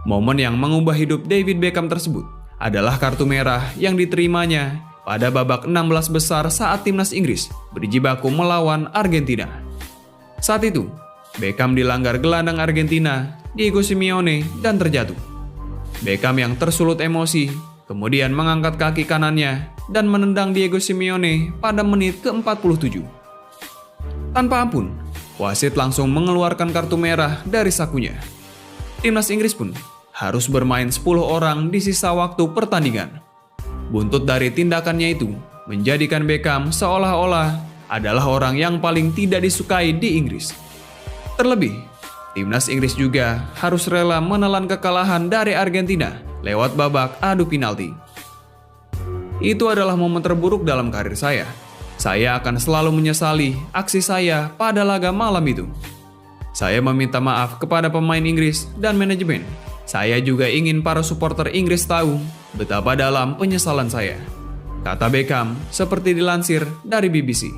Momen yang mengubah hidup David Beckham tersebut adalah kartu merah yang diterimanya pada babak 16 besar saat timnas Inggris berjibaku melawan Argentina. Saat itu, Beckham dilanggar gelandang Argentina, Diego Simeone, dan terjatuh. Beckham yang tersulut emosi, kemudian mengangkat kaki kanannya dan menendang Diego Simeone pada menit ke-47. Tanpa ampun, wasit langsung mengeluarkan kartu merah dari sakunya. Timnas Inggris pun harus bermain 10 orang di sisa waktu pertandingan. Buntut dari tindakannya itu menjadikan Beckham seolah-olah adalah orang yang paling tidak disukai di Inggris. Terlebih, timnas Inggris juga harus rela menelan kekalahan dari Argentina lewat babak adu penalti. Itu adalah momen terburuk dalam karir saya. Saya akan selalu menyesali aksi saya pada laga malam itu. Saya meminta maaf kepada pemain Inggris dan manajemen. Saya juga ingin para supporter Inggris tahu betapa dalam penyesalan saya, kata Beckham seperti dilansir dari BBC.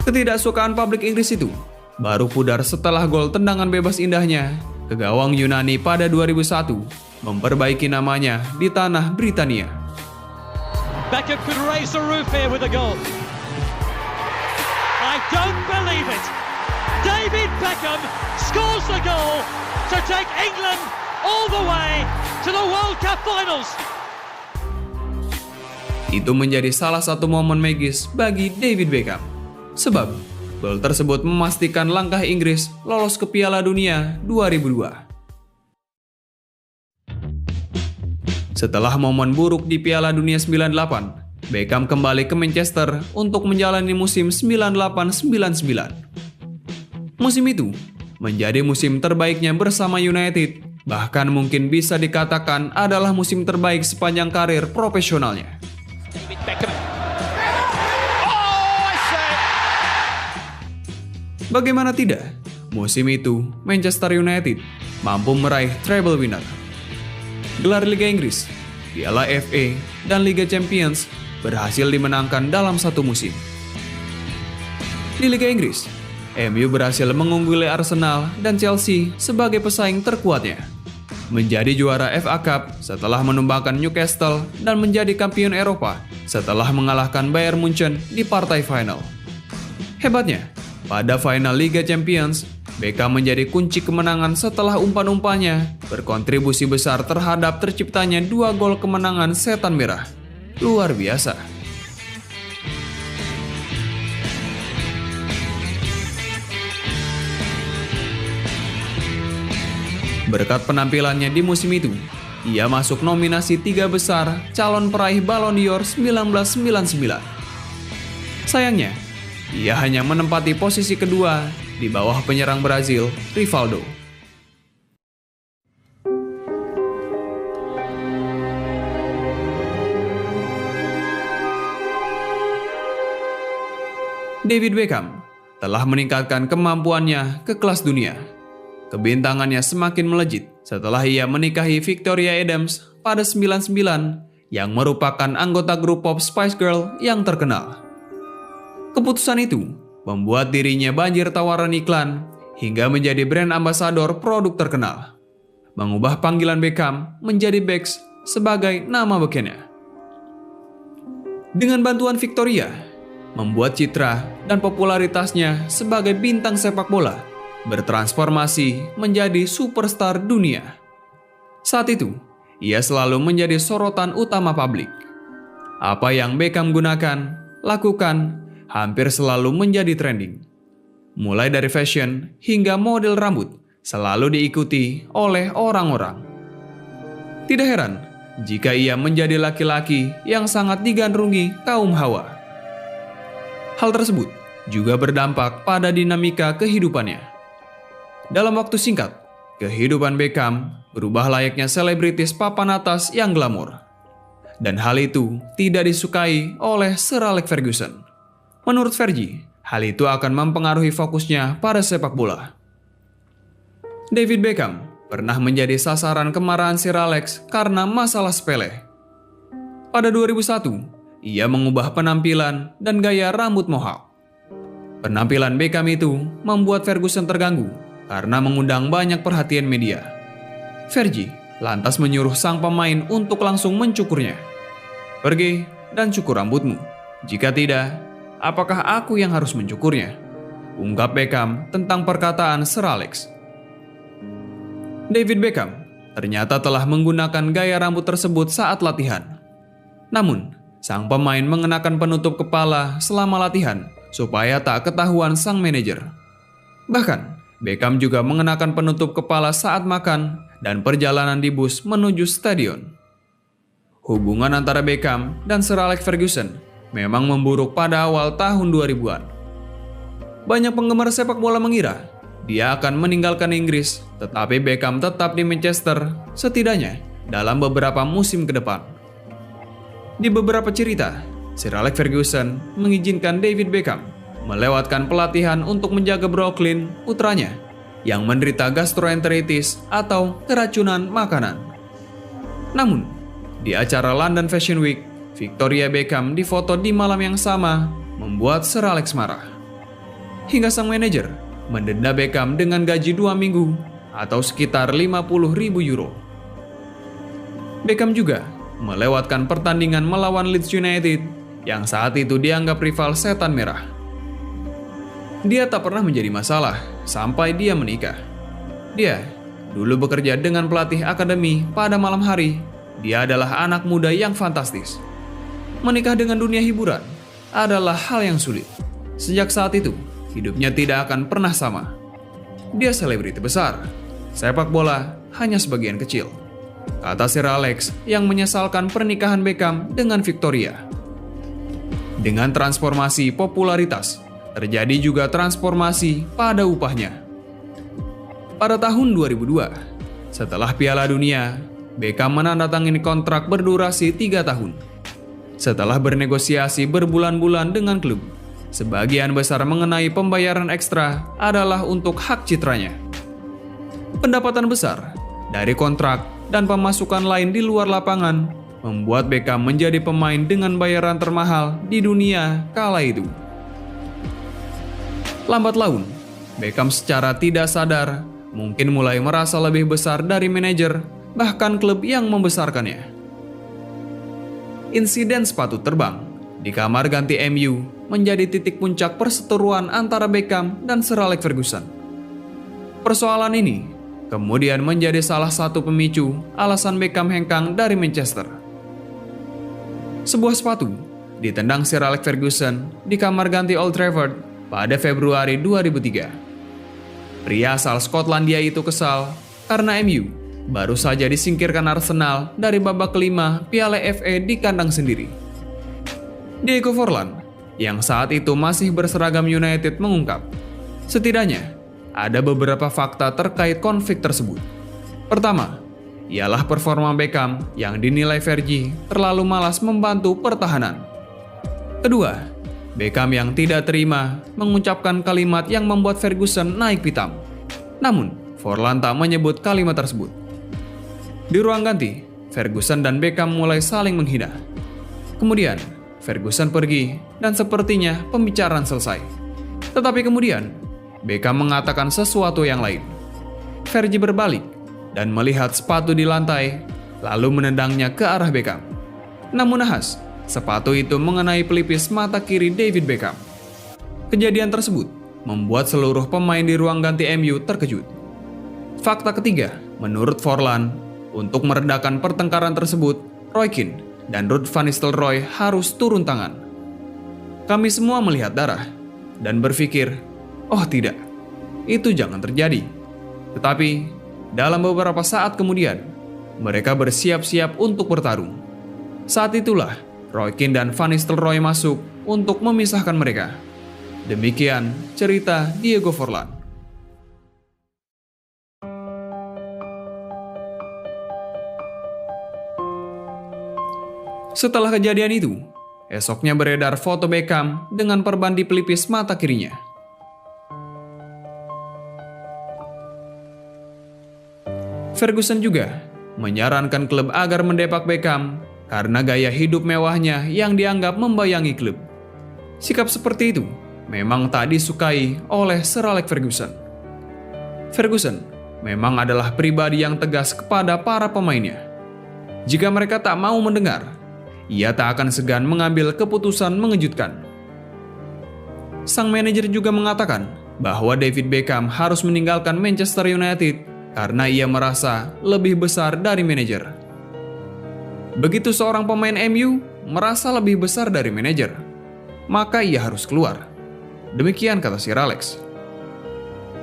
Ketidaksukaan publik Inggris itu baru pudar setelah gol tendangan bebas indahnya ke gawang Yunani pada 2001 memperbaiki namanya di tanah Britania. Beckham could raise the roof here with a goal. I don't believe it. David Beckham scores the goal to take England all the way to the World Cup finals. Itu menjadi salah satu momen magis bagi David Beckham. Sebab gol tersebut memastikan langkah Inggris lolos ke Piala Dunia 2002. Setelah momen buruk di Piala Dunia 98, Beckham kembali ke Manchester untuk menjalani musim 98-99. Musim itu menjadi musim terbaiknya bersama United, bahkan mungkin bisa dikatakan adalah musim terbaik sepanjang karir profesionalnya. David Beckham. Bagaimana tidak, musim itu Manchester United mampu meraih treble winner. Gelar Liga Inggris, Piala FA, dan Liga Champions berhasil dimenangkan dalam satu musim. Di Liga Inggris, MU berhasil mengungguli Arsenal dan Chelsea sebagai pesaing terkuatnya. Menjadi juara FA Cup setelah menumbangkan Newcastle dan menjadi kampion Eropa setelah mengalahkan Bayern Munchen di partai final. Hebatnya, pada final Liga Champions, Beckham menjadi kunci kemenangan setelah umpan-umpannya berkontribusi besar terhadap terciptanya 2 gol kemenangan setan merah. Luar biasa. Berkat penampilannya di musim itu, ia masuk nominasi 3 besar calon peraih Ballon d'Or 1999. Sayangnya, ia hanya menempati posisi kedua di bawah penyerang Brazil, Rivaldo. David Beckham telah meningkatkan kemampuannya ke kelas dunia. Kebintangannya semakin melejit setelah ia menikahi Victoria Adams pada 99 yang merupakan anggota grup pop Spice Girl yang terkenal. Keputusan itu membuat dirinya banjir tawaran iklan hingga menjadi brand ambasador produk terkenal, mengubah panggilan Beckham menjadi Becks sebagai nama bekennya. Dengan bantuan Victoria, membuat citra dan popularitasnya sebagai bintang sepak bola bertransformasi menjadi superstar dunia. Saat itu, ia selalu menjadi sorotan utama publik. Apa yang Beckham gunakan, lakukan, hampir selalu menjadi trending. Mulai dari fashion hingga model rambut selalu diikuti oleh orang-orang. Tidak heran jika ia menjadi laki-laki yang sangat digandrungi kaum hawa. Hal tersebut juga berdampak pada dinamika kehidupannya. Dalam waktu singkat, kehidupan Beckham berubah layaknya selebritis papan atas yang glamor. Dan hal itu tidak disukai oleh Sir Alex Ferguson. Menurut Fergie, hal itu akan mempengaruhi fokusnya pada sepak bola. David Beckham pernah menjadi sasaran kemarahan Sir Alex karena masalah sepele. Pada 2001, ia mengubah penampilan dan gaya rambut mohawk. Penampilan Beckham itu membuat Ferguson terganggu karena mengundang banyak perhatian media. Fergie lantas menyuruh sang pemain untuk langsung mencukurnya. "Pergi dan cukur rambutmu. Jika tidak, apakah aku yang harus mencukurnya?" ungkap Beckham tentang perkataan Sir Alex. David Beckham ternyata telah menggunakan gaya rambut tersebut saat latihan. Namun, sang pemain mengenakan penutup kepala selama latihan supaya tak ketahuan sang manajer. Bahkan, Beckham juga mengenakan penutup kepala saat makan dan perjalanan di bus menuju stadion. Hubungan antara Beckham dan Sir Alex Ferguson memang memburuk pada awal tahun 2000-an. Banyak penggemar sepak bola mengira dia akan meninggalkan Inggris, tetapi Beckham tetap di Manchester setidaknya dalam beberapa musim ke depan. Di beberapa cerita, Sir Alex Ferguson mengizinkan David Beckham melewatkan pelatihan untuk menjaga Brooklyn, putranya, yang menderita gastroenteritis atau keracunan makanan. Namun, di acara London Fashion Week, Victoria Beckham difoto di malam yang sama, membuat Sir Alex marah. Hingga sang manajer mendenda Beckham dengan gaji 2 minggu atau sekitar 50.000 euro. Beckham juga melewatkan pertandingan melawan Leeds United yang saat itu dianggap rival setan merah. Dia tak pernah menjadi masalah sampai dia menikah. Dia dulu bekerja dengan pelatih akademi pada malam hari. Dia adalah anak muda yang fantastis. Menikah dengan dunia hiburan adalah hal yang sulit. Sejak saat itu, hidupnya tidak akan pernah sama. Dia selebriti besar. Sepak bola hanya sebagian kecil, kata Sir Alex yang menyesalkan pernikahan Beckham dengan Victoria. Dengan transformasi popularitas, terjadi juga transformasi pada upahnya. Pada tahun 2002, setelah Piala Dunia, Beckham menandatangani kontrak berdurasi 3 tahun. Setelah bernegosiasi berbulan-bulan dengan klub, sebagian besar mengenai pembayaran ekstra adalah untuk hak citranya. Pendapatan besar dari kontrak dan pemasukan lain di luar lapangan membuat Beckham menjadi pemain dengan bayaran termahal di dunia kala itu. Lambat laun, Beckham secara tidak sadar mungkin mulai merasa lebih besar dari manajer, bahkan klub yang membesarkannya. Insiden sepatu terbang di kamar ganti MU menjadi titik puncak perseteruan antara Beckham dan Sir Alex Ferguson. Persoalan ini kemudian menjadi salah satu pemicu alasan Beckham hengkang dari Manchester. Sebuah sepatu ditendang Sir Alex Ferguson di kamar ganti Old Trafford pada Februari 2003. Pria asal Skotlandia itu kesal karena MU baru saja disingkirkan Arsenal dari babak kelima Piala FA di kandang sendiri. Diego Forlan yang saat itu masih berseragam United mengungkap, setidaknya ada beberapa fakta terkait konflik tersebut. Pertama, ialah performa Beckham yang dinilai Fergie terlalu malas membantu pertahanan. Kedua, Beckham yang tidak terima mengucapkan kalimat yang membuat Ferguson naik pitam. Namun, Forlan tak menyebut kalimat tersebut. Di ruang ganti, Ferguson dan Beckham mulai saling menghina. Kemudian, Ferguson pergi dan sepertinya pembicaraan selesai. Tetapi kemudian, Beckham mengatakan sesuatu yang lain. Fergie berbalik dan melihat sepatu di lantai, lalu menendangnya ke arah Beckham. Namun nahas, sepatu itu mengenai pelipis mata kiri David Beckham. Kejadian tersebut membuat seluruh pemain di ruang ganti MU terkejut. Fakta ketiga, menurut Forlan, untuk meredakan pertengkaran tersebut, Roy Keane dan Ruud van Nistelrooy harus turun tangan. Kami semua melihat darah dan berpikir, oh tidak, itu jangan terjadi. Tetapi, dalam beberapa saat kemudian, mereka bersiap-siap untuk bertarung. Saat itulah, Roy Keane dan Van Nistelrooy masuk untuk memisahkan mereka. Demikian cerita Diego Forlan. Setelah kejadian itu, esoknya beredar foto Beckham dengan perban di pelipis mata kirinya. Ferguson juga menyarankan klub agar mendepak Beckham karena gaya hidup mewahnya yang dianggap membayangi klub. Sikap seperti itu memang tak disukai oleh Sir Alex Ferguson. Ferguson memang adalah pribadi yang tegas kepada para pemainnya. Jika mereka tak mau mendengar, ia tak akan segan mengambil keputusan mengejutkan. Sang manajer juga mengatakan bahwa David Beckham harus meninggalkan Manchester United karena ia merasa lebih besar dari manajer. Begitu seorang pemain MU merasa lebih besar dari manajer, maka ia harus keluar. Demikian kata Sir Alex.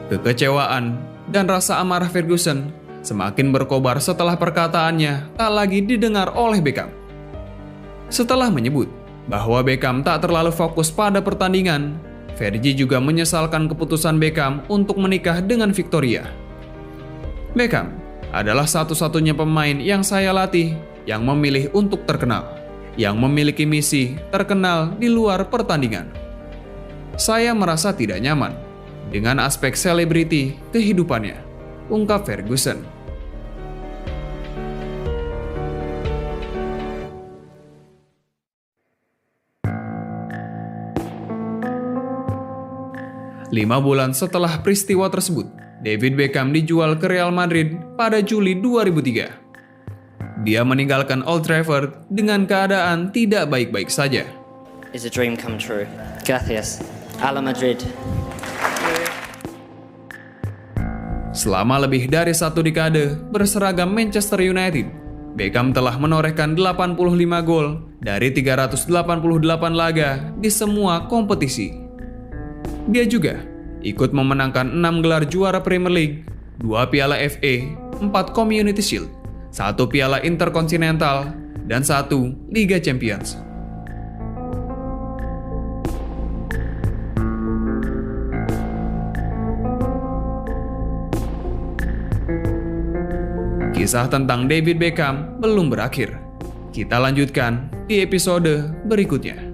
Kekecewaan dan rasa amarah Ferguson semakin berkobar setelah perkataannya tak lagi didengar oleh Beckham. Setelah menyebut bahwa Beckham tak terlalu fokus pada pertandingan, Fergie juga menyesalkan keputusan Beckham untuk menikah dengan Victoria. Beckham adalah satu-satunya pemain yang saya latih yang memilih untuk terkenal, yang memiliki misi terkenal di luar pertandingan. Saya merasa tidak nyaman dengan aspek selebriti kehidupannya, ungkap Ferguson. Lima bulan setelah peristiwa tersebut, David Beckham dijual ke Real Madrid pada Juli 2003. Dia meninggalkan Old Trafford dengan keadaan tidak baik-baik saja. It's a dream come true. Gracias. Ala Madrid. Selama lebih dari 1 dekade berseragam Manchester United, Beckham telah menorehkan 85 gol dari 388 laga di semua kompetisi. Dia juga ikut memenangkan 6 gelar juara Premier League, 2 piala FA, 4 Community Shield, 1 piala Intercontinental, dan 1 Liga Champions. Kisah tentang David Beckham belum berakhir. Kita lanjutkan di episode berikutnya.